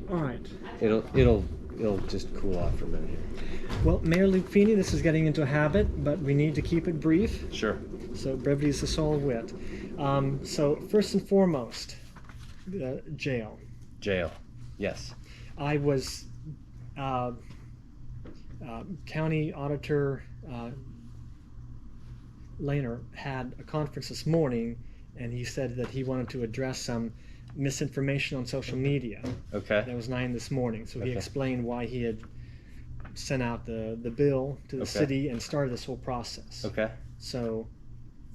All right. It'll just cool off for a minute here. Well, Mayor Luke Feeney, this is getting into a habit, but we need to keep it brief. Sure. So brevity is the soul of wit. So first and foremost, jail. Jail. Yes. I was County Auditor Lehner had a conference this morning, and he said that he wanted to address some misinformation on social media. Okay. That was 9 this morning. So he Okay. explained why he had sent out the bill to the Okay. city and started this whole process. Okay. So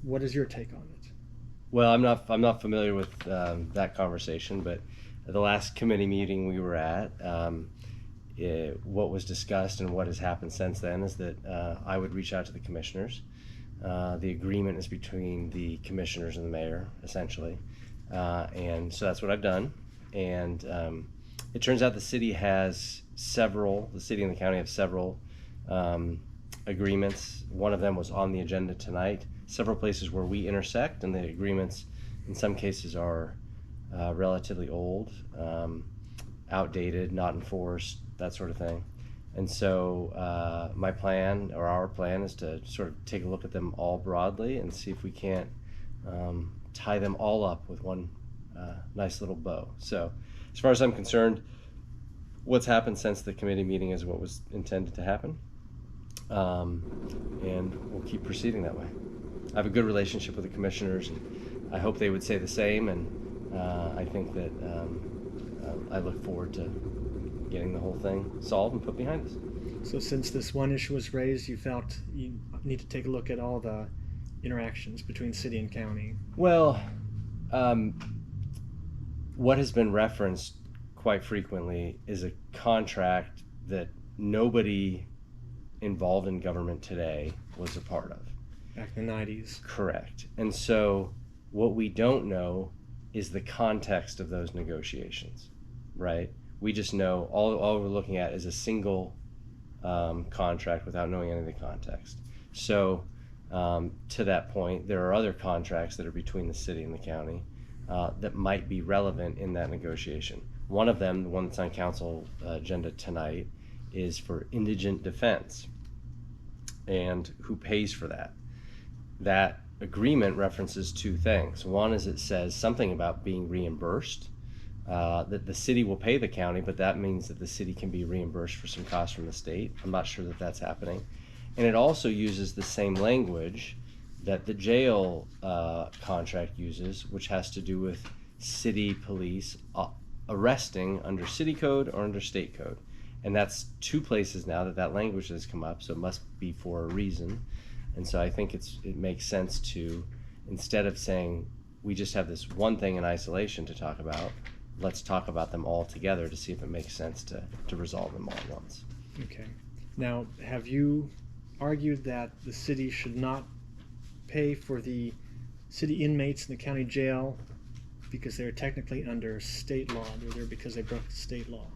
what is your take on it? Well, I'm not familiar with that conversation, but at the last committee meeting we were at, what was discussed and what has happened since then is that I would reach out to the commissioners. The agreement is between the commissioners and the mayor, essentially, and so that's what I've done. And it turns out the city and the county have several agreements. One of them was on the agenda tonight. Several places where we intersect, and the agreements in some cases are relatively old, outdated, not enforced, that sort of thing. And so our plan is to sort of take a look at them all broadly and see if we can't tie them all up with one nice little bow. So as far as I'm concerned, what's happened since the committee meeting is what was intended to happen, and we'll keep proceeding that way. I have a good relationship with the commissioners, and I hope they would say the same, and I think that I look forward to getting the whole thing solved and put behind us. So since this one issue was raised, you felt you need to take a look at all the interactions between city and county. Well, what has been referenced quite frequently is a contract that nobody involved in government today was a part of. Back in the 90s. Correct. And so what we don't know is the context of those negotiations, right? We just know all we're looking at is a single contract without knowing any of the context. So to that point, there are other contracts that are between the city and the county that might be relevant in that negotiation. One of them, the one that's on council agenda tonight, is for indigent defense and who pays for that. That agreement references two things. One is it says something about being reimbursed, that the city will pay the county, but that means that the city can be reimbursed for some costs from the state. I'm not sure that that's happening. And it also uses the same language that the jail contract uses, which has to do with city police arresting under city code or under state code. And that's two places now that language has come up, so it must be for a reason. And so I think it makes sense to, instead of saying we just have this one thing in isolation to talk about, let's talk about them all together to see if it makes sense to resolve them all at once. Okay. Now, have you argued that the city should not pay for the city inmates in the county jail because they're technically under state law? They're there because they broke the state law.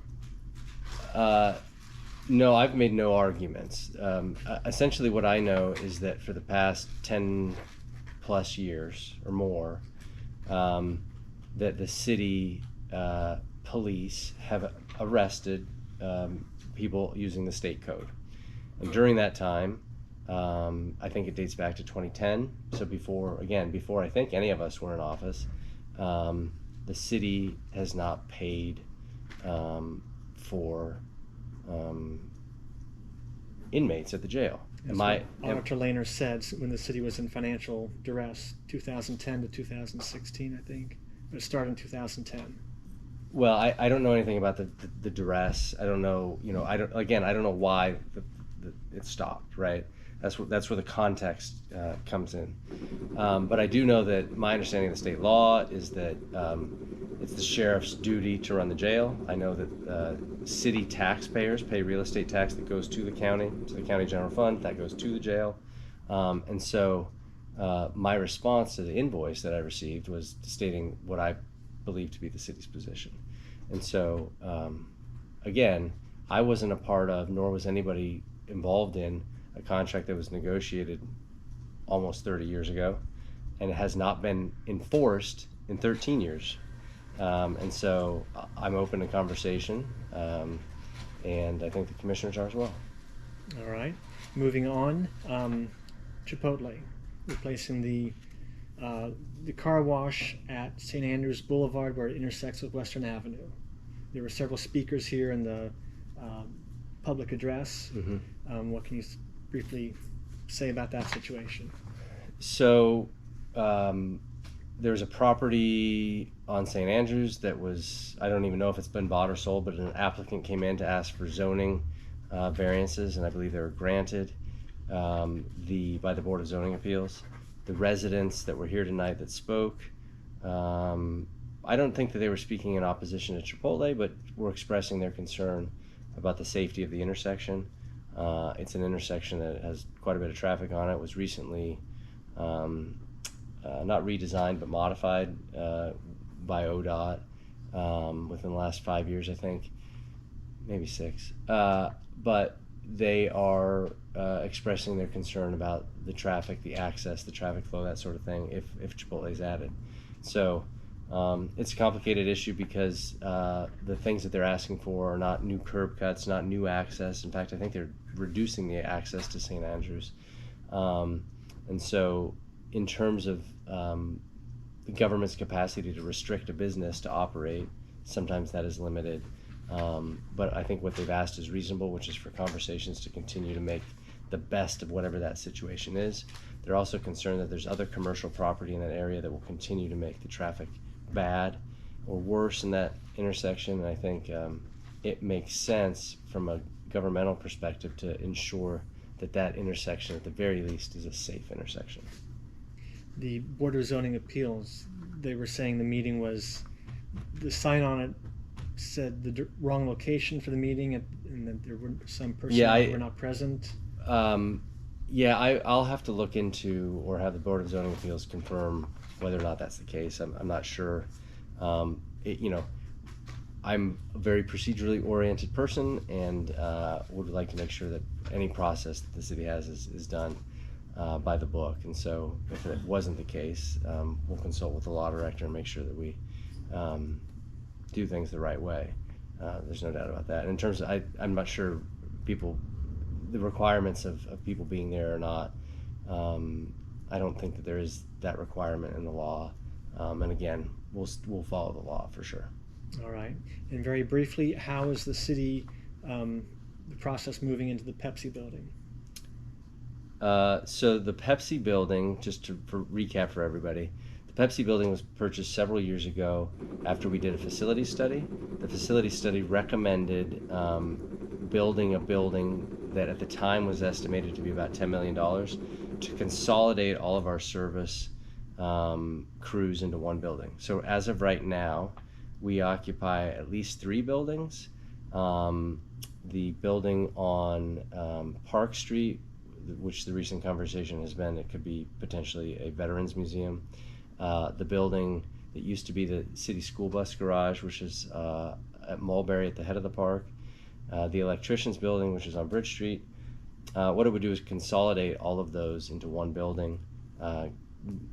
No, I've made no arguments. Essentially what I know is that for the past 10 plus years or more, that the city police have arrested people using the state code. And during that time, I think it dates back to 2010, so before I think any of us were in office, the city has not paid for inmates at the jail. Auditor Lehner said when the city was in financial duress, 2010 to 2016, I think. It started in 2010. Well, I don't know anything about the duress. I don't know. I don't know why it stopped. Right. That's where the context comes in. But I do know that my understanding of the state law is that it's the sheriff's duty to run the jail. I know that city taxpayers pay real estate tax that goes to the county general fund, that goes to the jail. And so my response to the invoice that I received was stating what I believe to be the city's position. And so, again, I wasn't a part of, nor was anybody involved in a contract that was negotiated almost 30 years ago, and it has not been enforced in 13 years. And so I'm open to conversation, and I think the commissioners are as well. All right. Moving on, Chipotle, replacing the car wash at St. Andrews Boulevard where it intersects with Western Avenue. There were several speakers here in the public address. What can you briefly say about that situation? So there's a property on St. Andrews that was, I don't even know if it's been bought or sold, but an applicant came in to ask for zoning variances, and I believe they were granted by the Board of Zoning Appeals. The residents that were here tonight that spoke, I don't think that they were speaking in opposition to Chipotle, but were expressing their concern about the safety of the intersection. It's an intersection that has quite a bit of traffic on it. It was recently not redesigned but modified by ODOT within the last 5 years, I think, maybe 6. But they are expressing their concern about the traffic, the access, the traffic flow, that sort of thing, if Chipotle is added. So it's a complicated issue because the things that they're asking for are not new curb cuts, not new access. In fact, I think they're reducing the access to St. Andrews. And so in terms of the government's capacity to restrict a business to operate, sometimes that is limited. But I think what they've asked is reasonable, which is for conversations to continue to make the best of whatever that situation is. They're also concerned that there's other commercial property in that area that will continue to make the traffic bad or worse in that intersection. And I think it makes sense from a governmental perspective to ensure that that intersection, at the very least, is a safe intersection. The Board of Zoning Appeals, they were saying the meeting was, the sign on it said the wrong location for the meeting, and that there were some personnel who were not present. I'll have to look into, or have the Board of Zoning Appeals confirm whether or not that's the case. I'm not sure. I'm a very procedurally oriented person, and would like to make sure that any process that the city has is done by the book. And so if it wasn't the case, we'll consult with the law director and make sure that we do things the right way. There's no doubt about that. And in terms of, I'm not sure the requirements of people being there or not. I don't think that there is that requirement in the law. And again, we'll follow the law for sure. All right. And very briefly, how is the city, the process moving into the Pepsi building? So the Pepsi building, for recap for everybody, the Pepsi building was purchased several years ago after we did a facility study. The facility study recommended building a building that at the time was estimated to be about $10 million to consolidate all of our service crews into one building. So as of right now, we occupy at least 3 buildings. The building on Park Street, which the recent conversation has been, it could be potentially a Veterans Museum. The building that used to be the city school bus garage, which is at Mulberry at the head of the park. The electrician's building, which is on Bridge Street. What it would do is consolidate all of those into one building,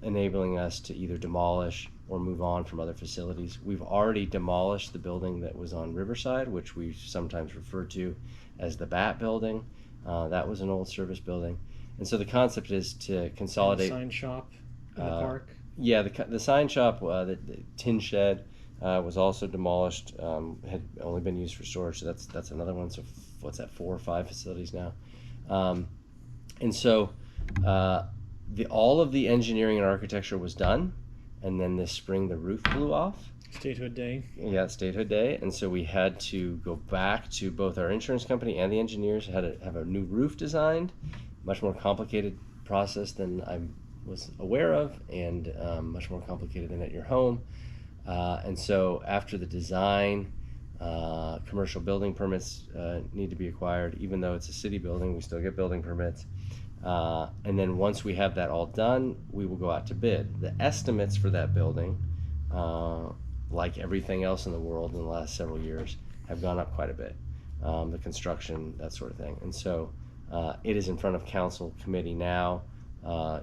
enabling us to either demolish or move on from other facilities. We've already demolished the building that was on Riverside, which we sometimes refer to as the Bat Building. That was an old service building. And so the concept is to consolidate. And the sign shop in the park? Yeah, the sign shop, the tin shed, was also demolished, had only been used for storage, so that's another one. So what's that, 4 or 5 facilities now? And so all of the engineering and architecture was done, and then this spring the roof blew off. Statehood Day. Yeah, Statehood Day, and so we had to go back to both our insurance company and the engineers, had to have a new roof designed, much more complicated process than I was aware of, and much more complicated than at your home. And so after the design, commercial building permits need to be acquired. Even though it's a city building, we still get building permits. And then once we have that all done, we will go out to bid. The estimates for that building, like everything else in the world in the last several years, have gone up quite a bit. The construction, that sort of thing. And so it is in front of council committee now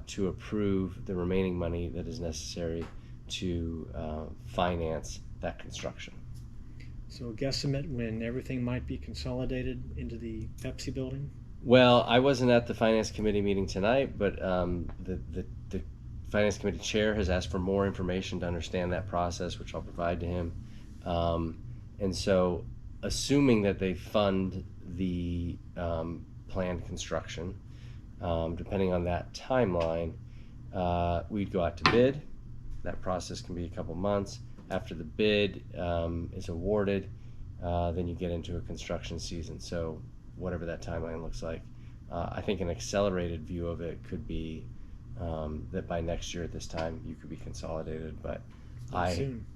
to approve the remaining money that is necessary to finance that construction. So guesstimate when everything might be consolidated into the Pepsi building? Well, I wasn't at the Finance Committee meeting tonight, but the Finance Committee chair has asked for more information to understand that process, which I'll provide to him. And so, assuming that they fund the planned construction, depending on that timeline, we'd go out to bid. That process can be a couple months. After the bid is awarded, then you get into a construction season. So whatever that timeline looks like, I think an accelerated view of it could be that by next year at this time you could be consolidated. But Soon.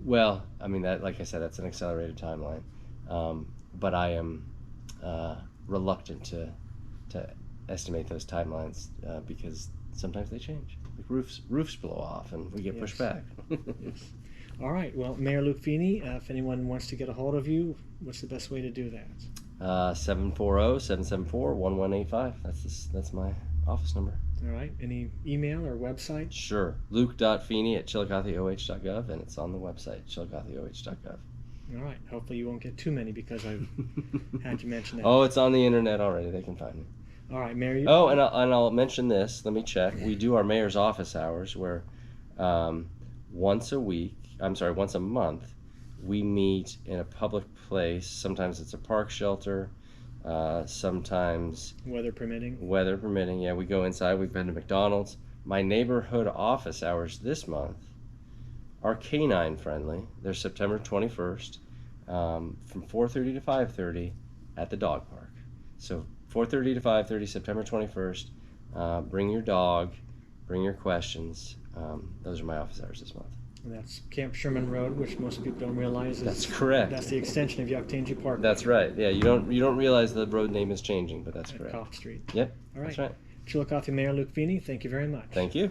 Well, I mean, that, like I said, that's an accelerated timeline. But I am reluctant to estimate those timelines because sometimes they change. Like roofs blow off and we get pushed back. Yes. All right. Well, Mayor Luke Feeney, if anyone wants to get a hold of you, what's the best way to do that? 740-774-1185. That's my office number. All right. Any email or website? Sure. Luke.Feeney@chillicotheoh.gov, and it's on the website, chillicotheoh.gov. All right. Hopefully you won't get too many because I've had to mention that. Oh, it's on the internet already. They can find me. All right, Mayor. Oh, and I'll mention this. Let me check. We do our mayor's office hours where once a month, we meet in a public place. Sometimes it's a park shelter. Sometimes Weather permitting. Yeah, we go inside. We've been to McDonald's. My neighborhood office hours this month are canine friendly. They're September 21st from 4:30 to 5:30 at the dog park. So 4:30 to 5:30, September 21st. Bring your dog, bring your questions. Those are my office hours this month. And that's Camp Sherman Road, which most people don't realize is That's correct. That's the extension of Yoctangi Park. That's right. Yeah, you don't realize the road name is changing, but that's at correct. Cough Street. Yep. All right. That's right. Chillicothe Mayor Luke Feeney, thank you very much. Thank you.